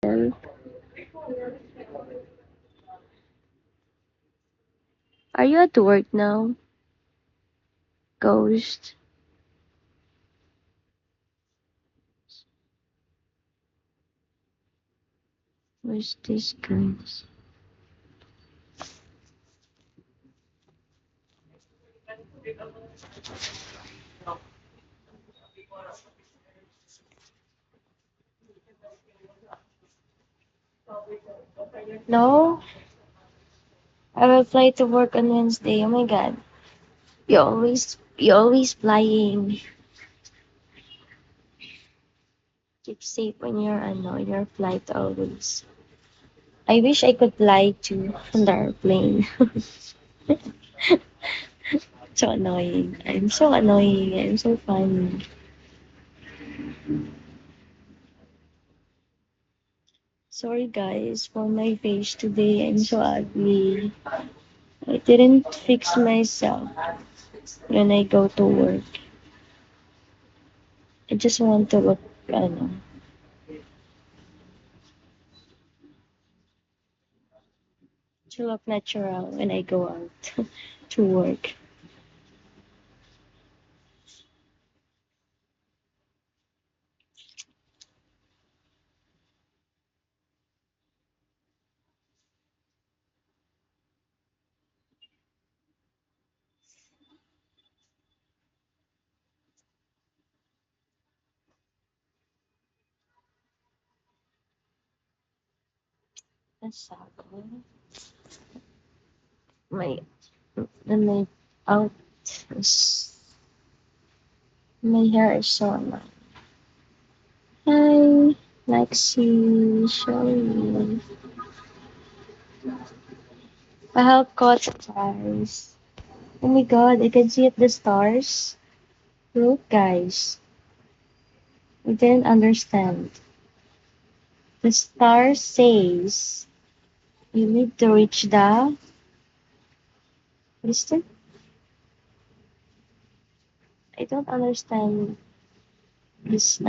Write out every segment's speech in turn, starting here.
Are you at work now, Ghost? Where's this guys? No, I will fly to work on Wednesday. Oh my god. You always flying. Keep safe when you're on your flight always. I wish I could fly to on the airplane. So annoying. I'm so annoying. I'm so funny. Sorry guys for my face today. I'm so ugly. I didn't fix myself when I go to work. I just want to look, ano, to look natural when I go out to work. Nasako. My, my out is, my hair is so long. Hi, Lexi, Shelly. I have caught guys. Oh my god, I can see it, the stars. Look, guys. I didn't understand. The star says you need to reach the. What is that? I don't understand this,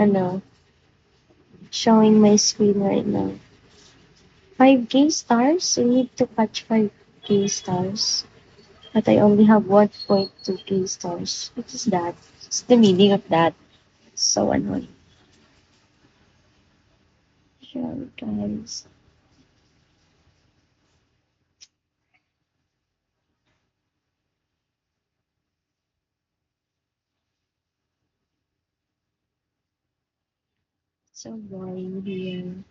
showing my screen right now. 5K stars? You need to catch 5K stars. But I only have 1.2K stars. What is that? What's the meaning of that? So annoying. Sure, guys. So boring here.